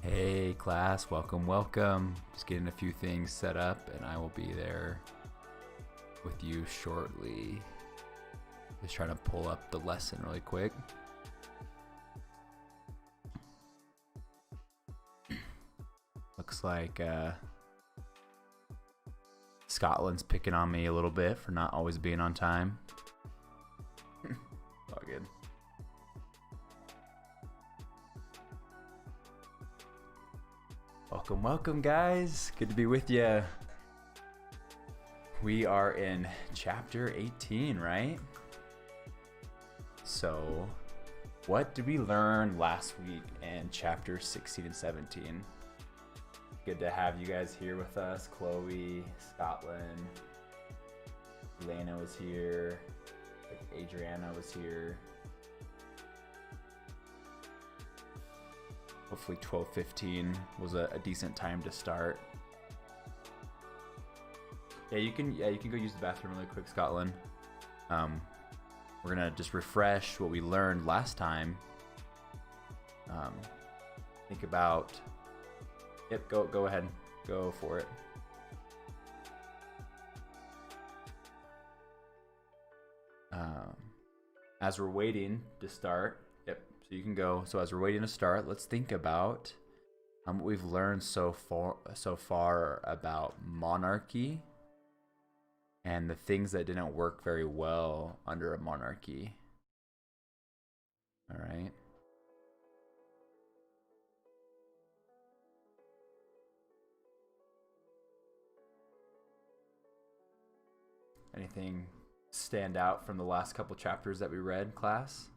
Hey class, welcome. Just getting a few things set up and I will be there with you shortly. Just trying to pull up the lesson really quick. Looks like Scotland's picking on me a little bit for not always being on time. All good. Welcome guys. Good to be with you. We are in chapter 18, right? So, what did we learn last week in chapter 16 and 17? Good to have you guys here with us. Chloe, Scotland, Elena was here, Adriana was here. Hopefully 12:15 was a decent time to start. Yeah, you can go use the bathroom really quick, Scotland. We're gonna just refresh what we learned last time. Think about. Yep, go ahead, go for it. As we're waiting to start. Yep. So you can go. So as we're waiting to start, let's think about what we've learned so far about monarchy and the things that didn't work very well under a monarchy. All right. Anything stand out from the last couple chapters that we read, class?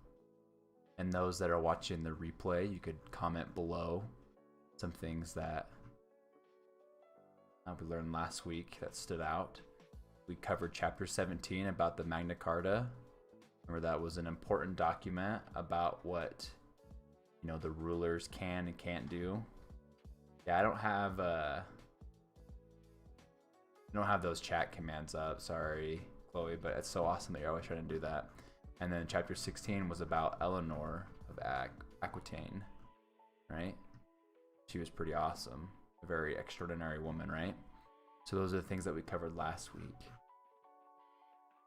And those that are watching the replay, you could comment below some things that we learned last week that stood out. We covered chapter 17 about the Magna Carta. Remember, that was an important document about what the rulers can and can't do. Yeah, I don't have those chat commands up. Sorry, Chloe, but it's so awesome that you're always trying to do that. And then chapter 16 was about Eleanor of Aquitaine, right? She was pretty awesome. A very extraordinary woman, right? So those are the things that we covered last week.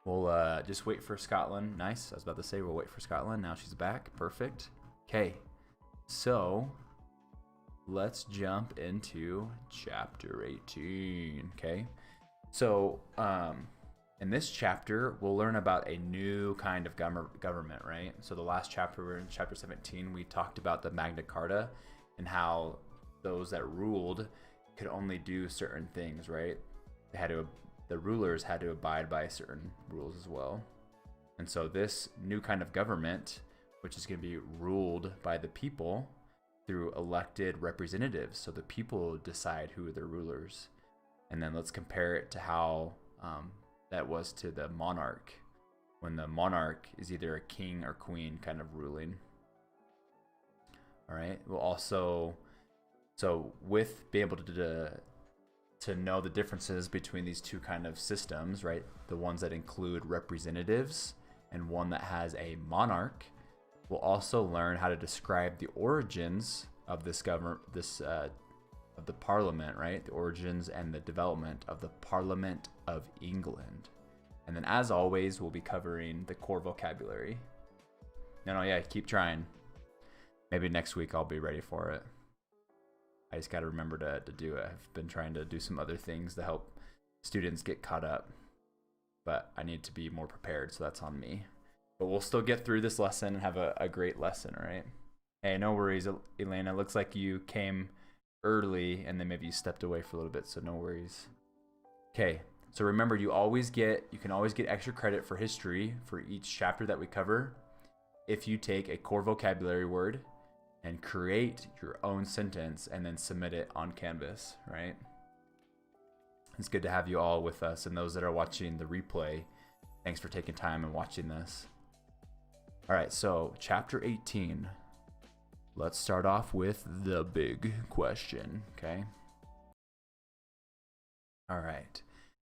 We'll just wait for Scotland. Nice. I was about to say we'll wait for Scotland. Now she's back. Perfect. Okay. So let's jump into chapter 18. Okay. So in this chapter, we'll learn about a new kind of government, right? So the last chapter, we're in chapter 17, we talked about the Magna Carta and how those that ruled could only do certain things, right? The rulers had to abide by certain rules as well. And so this new kind of government, which is going to be ruled by the people through elected representatives. So the people decide who are their rulers. And then let's compare it to how that was to the monarch, when the monarch is either a king or queen kind of ruling. All right. We'll also, so with being able to know the differences between these two kind of systems, right? The ones that include representatives and one that has a monarch. We'll also learn how to describe the origins of this government, of the Parliament, right? The origins and the development of the Parliament of England. And then as always, we'll be covering the core vocabulary. Yeah, keep trying. Maybe next week I'll be ready for it. I just got to remember to do it. I've been trying to do some other things to help students get caught up, but I need to be more prepared, so that's on me. But we'll still get through this lesson and have a great lesson, right? Hey, no worries, Elena. Looks like you came early and then maybe you stepped away for a little bit, so no worries. Okay, so remember, you can always get extra credit for history for each chapter that we cover if you take a core vocabulary word and create your own sentence and then submit it on Canvas, right? It's good to have you all with us, and those that are watching the replay, thanks for taking time and watching this. All right, so chapter 18. Let's start off with the big question, okay? All right,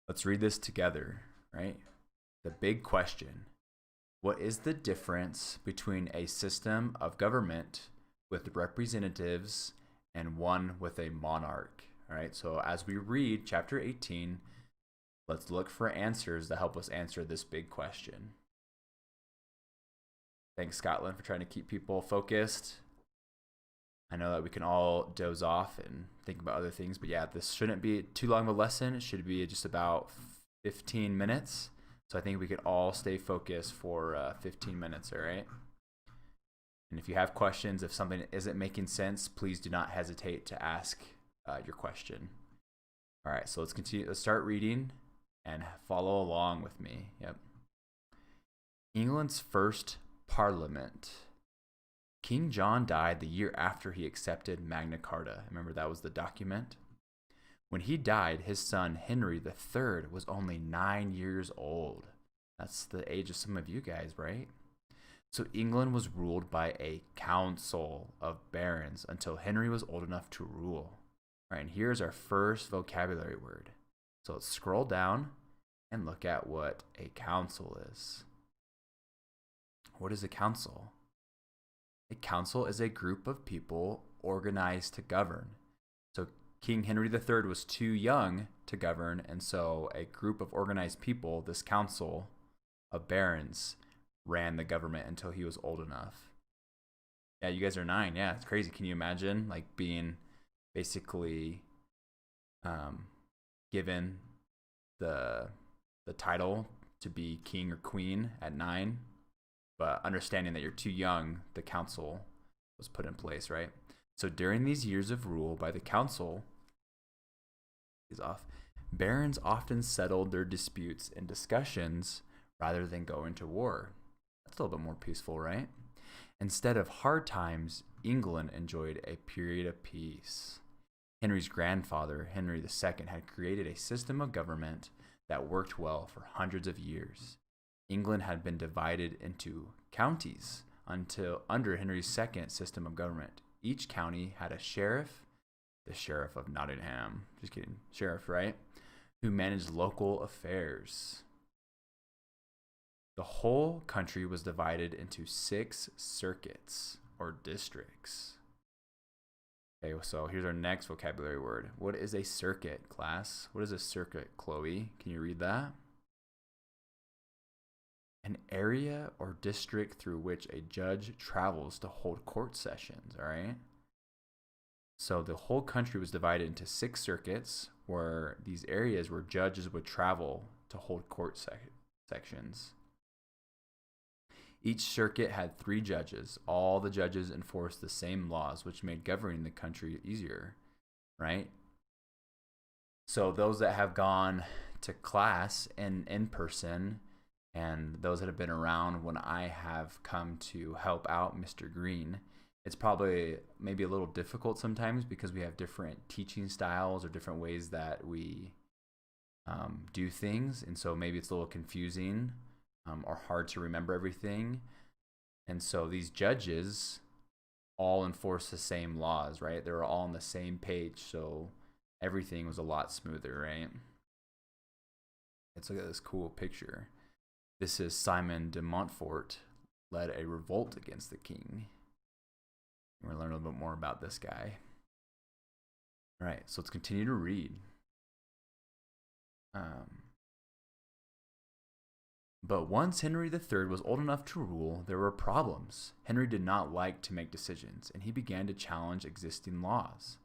let's read this together, right? The big question. What is the difference between a system of government with representatives and one with a monarch. All right, so as we read chapter 18, let's look for answers that help us answer this big question. Thanks, Scotland, for trying to keep people focused. I know that we can all doze off and think about other things, but yeah, this shouldn't be too long of a lesson. It should be just about 15 minutes. So I think we could all stay focused for 15 minutes, all right? And if you have questions, if something isn't making sense, please do not hesitate to ask your question. All right, so let's continue. Let's start reading and follow along with me. Yep. England's first Parliament. King John died the year after he accepted Magna Carta. Remember, that was the document? When he died, his son Henry III was only 9 years old. That's the age of some of you guys, right? So England was ruled by a council of barons until Henry was old enough to rule. All right, and here's our first vocabulary word. So let's scroll down and look at what a council is. What is a council? A council is a group of people organized to govern. So King Henry III was too young to govern, and so a group of organized people, this council of barons, ran the government until he was old enough. Yeah, you guys are 9. Yeah, it's crazy. Can you imagine like being basically given the title to be king or queen at 9? But understanding that you're too young, the council was put in place, right? So during these years of rule by the council, barons often settled their disputes in discussions rather than going to war. That's a little bit more peaceful, right? Instead of hard times, England enjoyed a period of peace. Henry's grandfather, Henry II, had created a system of government that worked well for hundreds of years. England had been divided into counties under Henry's II system of government. Each county had a sheriff, the Sheriff of Nottingham, just kidding, sheriff, right? Who managed local affairs. The whole country was divided into 6 circuits or districts. Okay, so here's our next vocabulary word. What is a circuit, class? What is a circuit, Chloe? Can you read that? An area or district through which a judge travels to hold court sessions, all right? So the whole country was divided into 6 circuits, where these areas where judges would travel to hold court sections. Each circuit had 3 judges. All the judges enforced the same laws, which made governing the country easier, right? So those that have gone to class in person, and those that have been around when I have come to help out Mr. Green, it's probably maybe a little difficult sometimes because we have different teaching styles or different ways that we do things. And so maybe it's a little confusing or hard to remember everything. And so these judges all enforce the same laws, right? They were all on the same page. So everything was a lot smoother, right? Let's look at this cool picture. This is Simon de Montfort led a revolt against the king. We're going to learn a little bit more about this guy. All right, so let's continue to read. But once Henry III was old enough to rule, there were problems. Henry did not like to make decisions, and he began to challenge existing laws.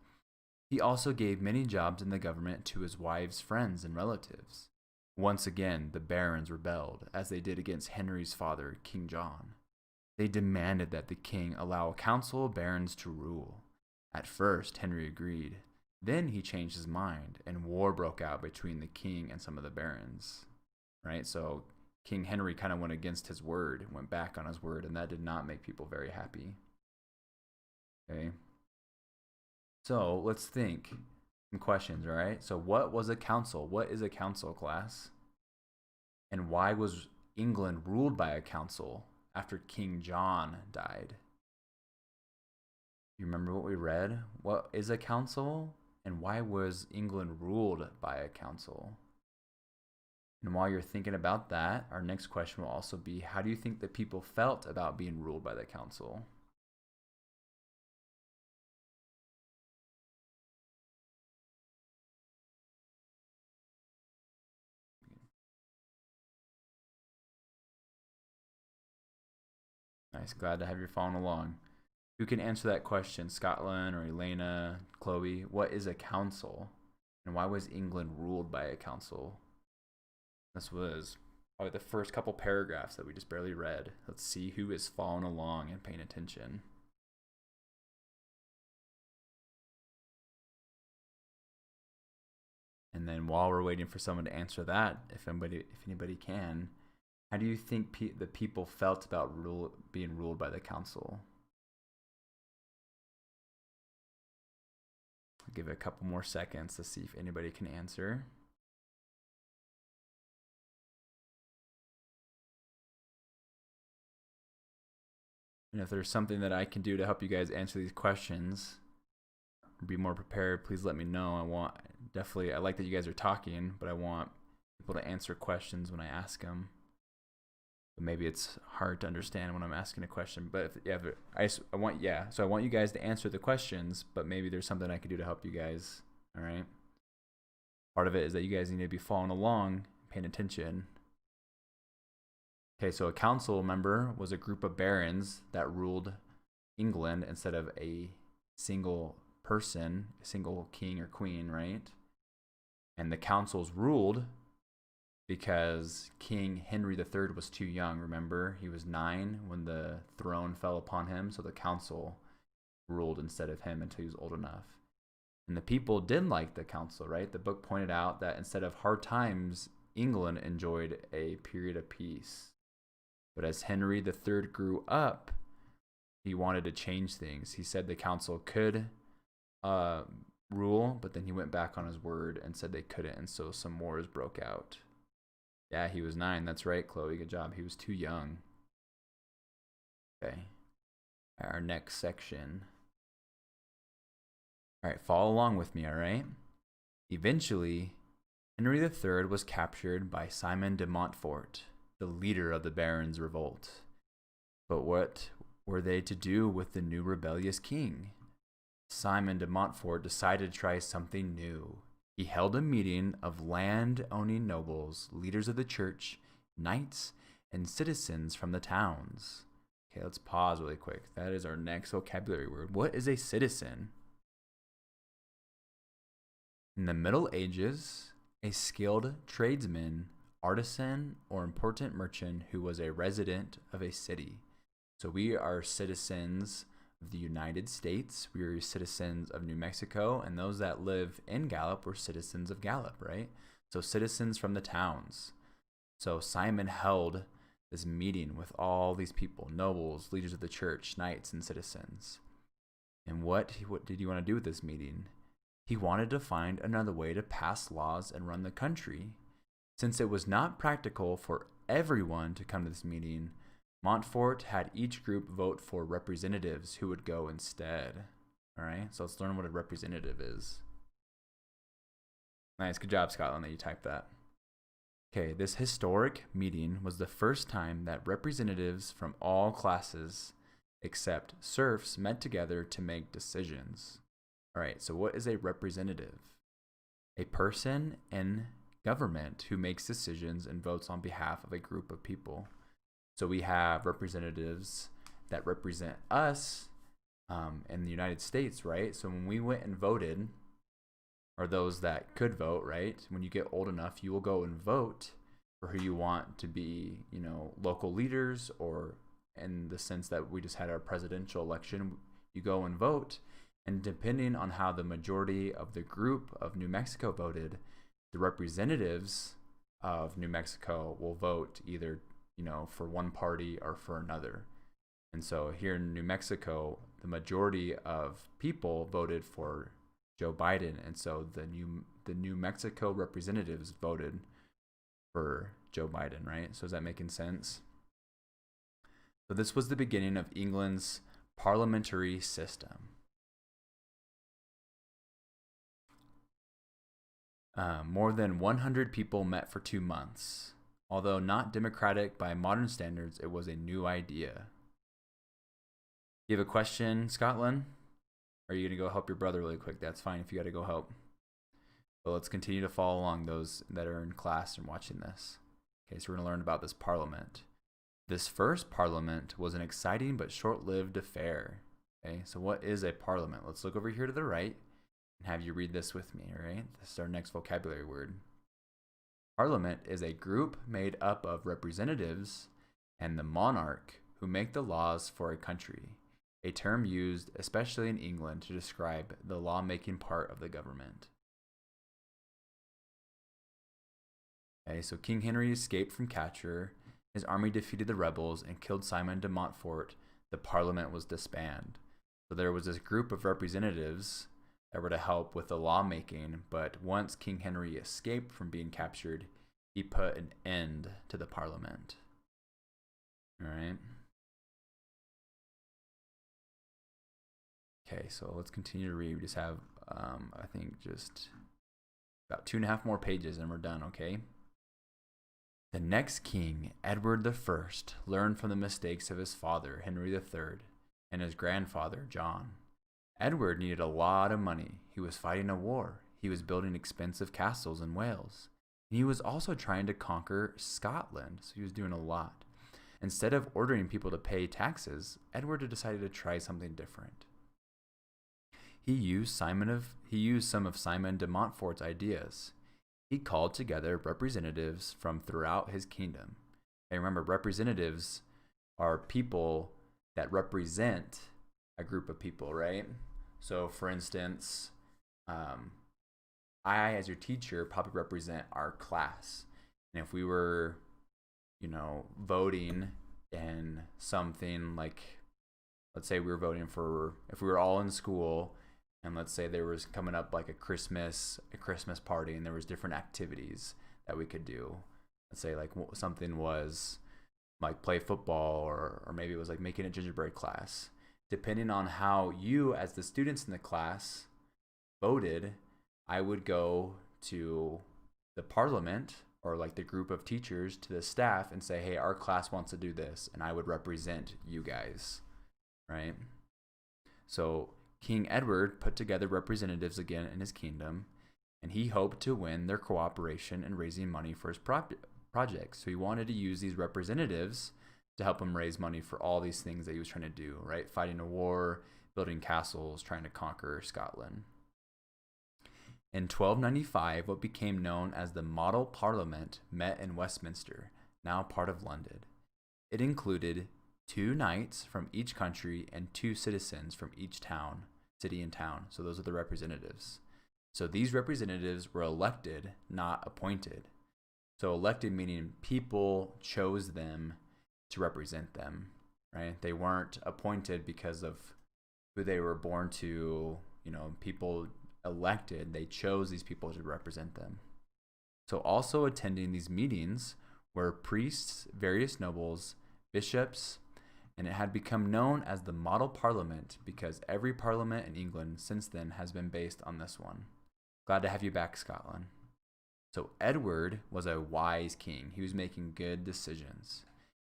He also gave many jobs in the government to his wife's friends and relatives. Once again, the barons rebelled, as they did against Henry's father, King John. They demanded that the king allow a council of barons to rule. At first, Henry agreed. Then he changed his mind, and war broke out between the king and some of the barons. Right? So King Henry kind of went against his word, went back on his word, and that did not make people very happy. Okay? So let's think. Some questions, all right? So what was a council? What is a council, class? And why was England ruled by a council after King John died? You remember what we read? What is a council? And why was England ruled by a council? And while you're thinking about that, our next question will also be, how do you think the people felt about being ruled by the council? Nice. Glad to have you following along. Who can answer that question? Scotland or Elena, Chloe? What is a council? And why was England ruled by a council? This was probably the first couple paragraphs that we just barely read. Let's see who is following along and paying attention. And then while we're waiting for someone to answer that, if anybody can, how do you think the people felt about being ruled by the council? I'll give it a couple more seconds to see if anybody can answer. And if there's something that I can do to help you guys answer these questions, be more prepared, please let me know. I like that you guys are talking, but I want people to answer questions when I ask them. But maybe it's hard to understand when I'm asking a question. But I want you guys to answer the questions, but maybe there's something I can do to help you guys. All right. Part of it is that you guys need to be following along, paying attention. Okay, so a council member was a group of barons that ruled England instead of a single person, a single king or queen, right? And the councils ruled because King Henry III was too young. Remember, he was 9 when the throne fell upon him, so the council ruled instead of him until he was old enough. And the people did like the council, right? The book pointed out that instead of hard times, England enjoyed a period of peace. But as Henry III grew up, he wanted to change things. He said the council could rule, but then he went back on his word and said they couldn't, and so some wars broke out. Yeah, he was 9. That's right, Chloe. Good job. He was too young. Okay. Our next section. All right, follow along with me, all right? Eventually, Henry III was captured by Simon de Montfort, the leader of the Barons' revolt. But what were they to do with the new rebellious king? Simon de Montfort decided to try something new. He held a meeting of land-owning nobles, leaders of the church, knights, and citizens from the towns. Okay, let's pause really quick. That is our next vocabulary word. What is a citizen? In the Middle Ages, a skilled tradesman, artisan, or important merchant who was a resident of a city. So we are citizens of the United States. We are citizens of New Mexico, and those that live in Gallup were citizens of Gallup, right? So citizens from the towns. So Simon held this meeting with all these people, nobles, leaders of the church, knights, and citizens. And what did he want to do with this meeting? He wanted to find another way to pass laws and run the country. Since it was not practical for everyone to come to this meeting, Montfort had each group vote for representatives who would go instead. All right, so let's learn what a representative is. Nice, good job, Scotland, that you typed that. Okay, this historic meeting was the first time that representatives from all classes except serfs met together to make decisions. All right, so what is a representative? A person in government who makes decisions and votes on behalf of a group of people. So we have representatives that represent us in the United States, right? So when we went and voted, or those that could vote, right? When you get old enough, you will go and vote for who you want to be, local leaders, or in the sense that we just had our presidential election, you go and vote. And depending on how the majority of the group of New Mexico voted, the representatives of New Mexico will vote either, for one party or for another. And so here in New Mexico, the majority of people voted for Joe Biden. And so the New Mexico representatives voted for Joe Biden, right? So is that making sense? So this was the beginning of England's parliamentary system. More than 100 people met for 2 months. Although not democratic by modern standards, it was a new idea. You have a question, Scotland? Or are you going to go help your brother really quick? That's fine if you got to go help. But let's continue to follow along, those that are in class and watching this. Okay, so we're going to learn about this parliament. This first parliament was an exciting but short-lived affair. Okay, so what is a parliament? Let's look over here to the right and have you read this with me, all right? This is our next vocabulary word. Parliament is a group made up of representatives and the monarch who make the laws for a country, a term used especially in England to describe the lawmaking part of the government. Okay, so King Henry escaped from capture. His army defeated the rebels and killed Simon de Montfort. The parliament was disbanded. So there was this group of representatives that were to help with the lawmaking, but once King Henry escaped from being captured, he put an end to the parliament. All right. Okay, so let's continue to read. We just have, I think, just about 2.5 more pages and we're done, okay? The next king, Edward I, learned from the mistakes of his father, Henry III, and his grandfather, John. Edward needed a lot of money. He was fighting a war. He was building expensive castles in Wales. And he was also trying to conquer Scotland, so he was doing a lot. Instead of ordering people to pay taxes, Edward decided to try something different. He used some of Simon de Montfort's ideas. He called together representatives from throughout his kingdom. And remember, representatives are people that represent a group of people, right? So, for instance, I, as your teacher, probably represent our class. And if we were, voting in something like, let's say we were voting for, if we were all in school, and let's say there was coming up like a Christmas party, and there was different activities that we could do. Let's say like something was like play football, or maybe it was like making a gingerbread class. Depending on how you, as the students in the class, voted, I would go to the parliament or like the group of teachers, to the staff, and say, hey, our class wants to do this, and I would represent you guys, right? So King Edward put together representatives again in his kingdom, and he hoped to win their cooperation in raising money for his projects. So he wanted to use these representatives to help him raise money for all these things that he was trying to do, right? Fighting a war, building castles, trying to conquer Scotland. In 1295, what became known as the Model Parliament met in Westminster, now part of London. It included 2 knights from each country and 2 citizens from each city and town. So those are the representatives. So these representatives were elected, not appointed. So elected meaning people chose them to represent them, right? They weren't appointed because of who they were born to, people elected, they chose these people to represent them. So also attending these meetings were priests, various nobles, bishops, and it had become known as the Model Parliament because every parliament in England since then has been based on this one. Glad to have you back, Scotland. So Edward was a wise king. He was making good decisions.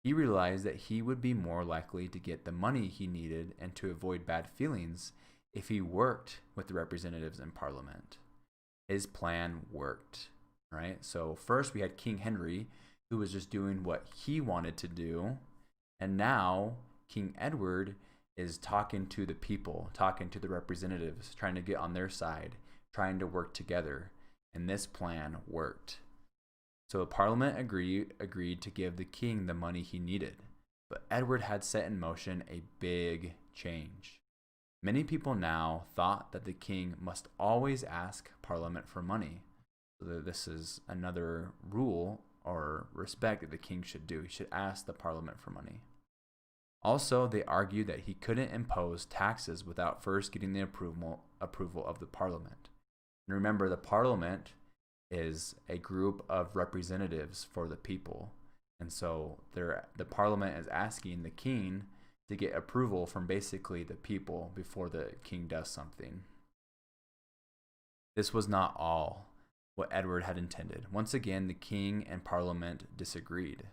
He realized that he would be more likely to get the money he needed and to avoid bad feelings if he worked with the representatives in Parliament. His plan worked, right? So first we had King Henry, who was just doing what he wanted to do. And now King Edward is talking to the people, talking to the representatives, trying to get on their side, trying to work together. And this plan worked. So the Parliament agreed to give the king the money he needed. But Edward had set in motion a big change. Many people now thought that the king must always ask Parliament for money. So this is another rule or respect that the king should do. He should ask the Parliament for money. Also, they argued that he couldn't impose taxes without first getting the approval of the Parliament. And remember, the Parliament is a group of representatives for the people. And so the Parliament is asking the king to get approval from basically the people before the king does something. This was not all what Edward had intended. Once again, the king and Parliament disagreed.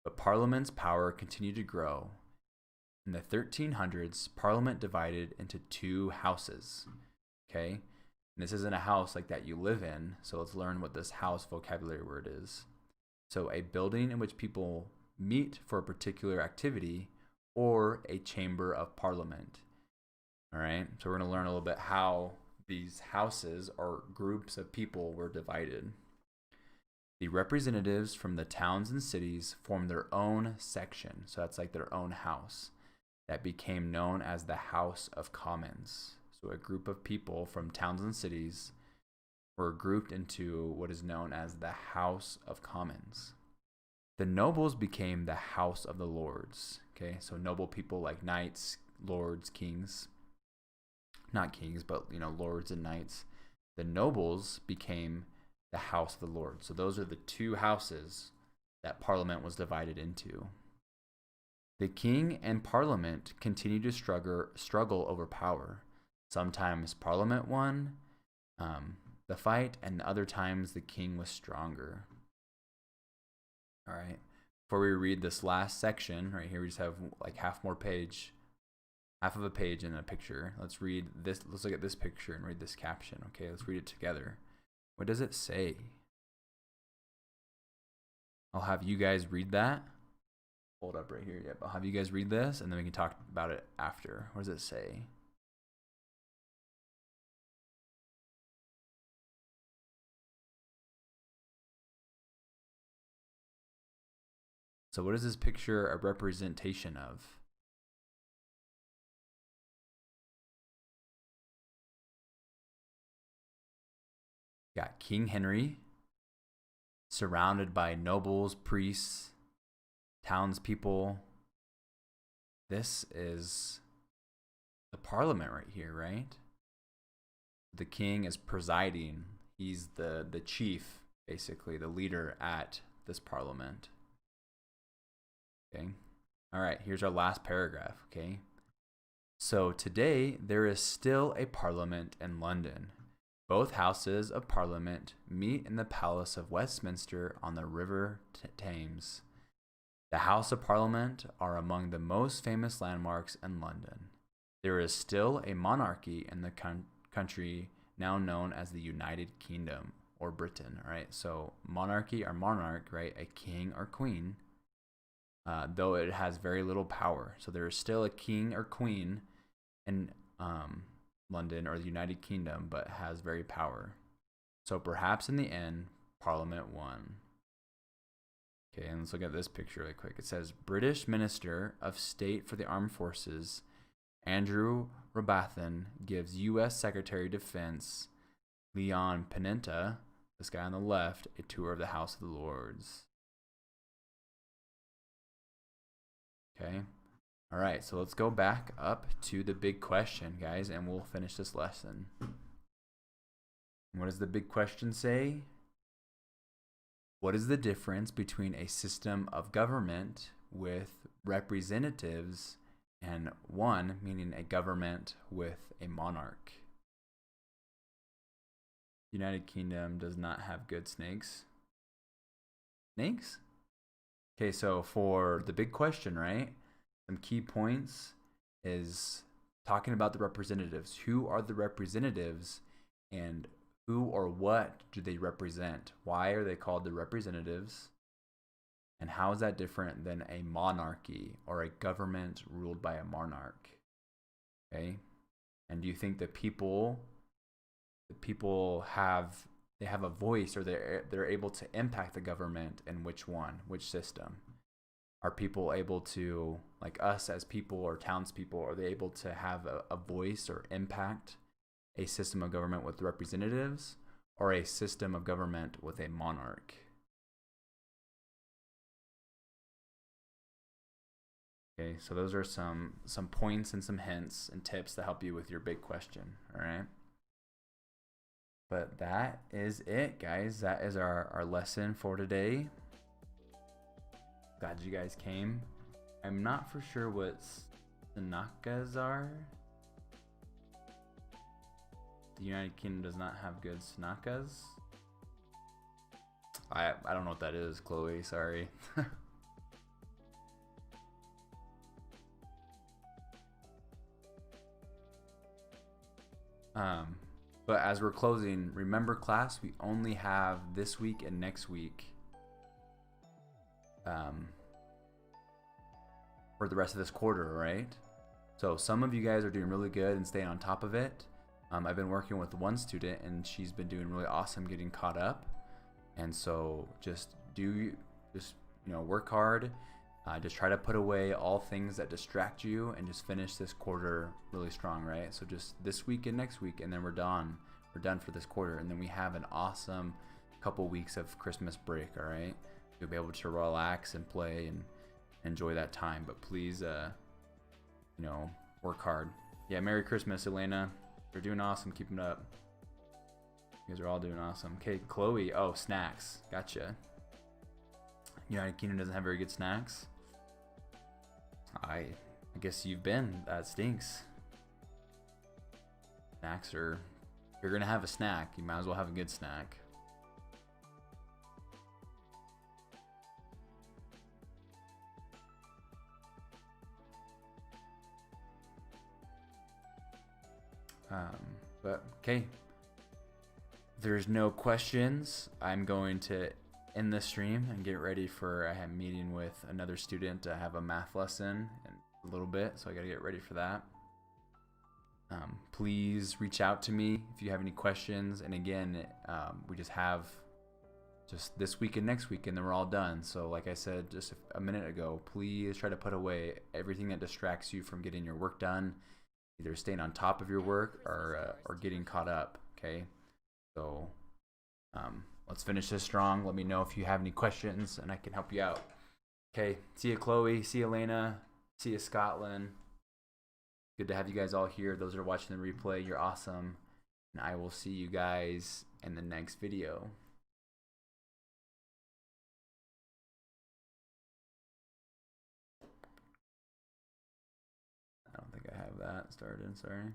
But Parliament's power continued to grow. In the 1300s, Parliament divided into 2 houses. Okay? And this isn't a house like that you live in, so let's learn what this house vocabulary word is. So a building in which people meet for a particular activity, or a chamber of parliament. All right, so we're going to learn a little bit how these houses or groups of people were divided. The representatives from the towns and cities formed their own section, so that's like their own house, that became known as the House of Commons. So a group of people from towns and cities were grouped into what is known as the House of Commons. The nobles became the House of the Lords. Okay, so noble people like knights, lords, kings. Not kings, but lords and knights. The nobles became the House of the Lords. So those are the two houses that Parliament was divided into. The king and Parliament continued to struggle over power. Sometimes Parliament won the fight, and other times the king was stronger. All right. Before we read this last section, right here we just have like half of a page in a picture. Let's read this. Let's look at this picture and read this caption. Okay, let's read it together. What does it say? I'll have you guys read that. Hold up right here. Yep, I'll have you guys read this, and then we can talk about it after. What does it say? So what is this picture a representation of? Got King Henry surrounded by nobles, priests, townspeople. This is the Parliament right here, right? The king is presiding. He's the chief, basically, the leader at this Parliament. Okay. All right, here's our last paragraph, okay? So today, there is still a Parliament in London. Both houses of Parliament meet in the Palace of Westminster on the River Thames. The House of Parliament are among the most famous landmarks in London. There is still a monarchy in the country now known as the United Kingdom, or Britain, right? So monarchy or monarch, right? A king or queen, though it has very little power. So there is still a king or queen in London or the United Kingdom, but has very power. So perhaps in the end, Parliament won. Okay, and let's look at this picture really quick. It says, British Minister of State for the Armed Forces, Andrew Rabathan, gives U.S. Secretary of Defense, Leon Panetta, this guy on the left, a tour of the House of the Lords. Okay. All right, so let's go back up to the big question, guys, and we'll finish this lesson. What does the big question say? What is the difference between a system of government with representatives and one, meaning a government with a monarch? United Kingdom does not have good snakes. Snakes? Okay, so for the big question, right? Some key points is talking about the representatives. Who are the representatives, and who or what do they represent? Why are they called the representatives? And how is that different than a monarchy or a government ruled by a monarch? Okay? And do you think the people have a voice, or they're able to impact the government, and which system? Are people able to, like us as people or townspeople, are they able to have a voice or impact a system of government with representatives, or a system of government with a monarch? Okay, so those are some points and some hints and tips to help you with your big question, all right? But that is it, guys. That is our lesson for today. Glad you guys came. I'm not for sure what Sanakas are. The United Kingdom does not have good Sanakas. I don't know what that is, Chloe. Sorry. But as we're closing, remember, class, we only have this week and next week for the rest of this quarter, right? So some of you guys are doing really good and staying on top of it. I've been working with one student and she's been doing really awesome getting caught up. And so just work hard. Just try to put away all things that distract you and just finish this quarter really strong, right? So just this week and next week, and then we're done. We're done for this quarter, and then we have an awesome couple weeks of Christmas break, all right? You'll be able to relax and play and enjoy that time, but please, work hard. Yeah, Merry Christmas, Elena. You're doing awesome. Keep it up. You guys are all doing awesome. Okay, Chloe. Oh, snacks. Gotcha. United Kingdom doesn't have very good snacks. I guess you've been. That stinks. Snacks are... If you're going to have a snack, you might as well have a good snack. But, okay. There's no questions. I'm going to end the stream and get ready for a meeting with another student. I have a math lesson in a little bit, so I got to get ready for that. Please reach out to me if you have any questions. And again, we just have this week and next week, and then we're all done. So like I said just a minute ago, please try to put away everything that distracts you from getting your work done, either staying on top of your work or getting caught up. Okay, so let's finish this strong. Let me know if you have any questions and I can help you out. Okay, see you, Chloe. See you, Elena. See you, Scotland. Good to have you guys all here. Those that are watching the replay, you're awesome. And I will see you guys in the next video. I don't think I have that started, sorry.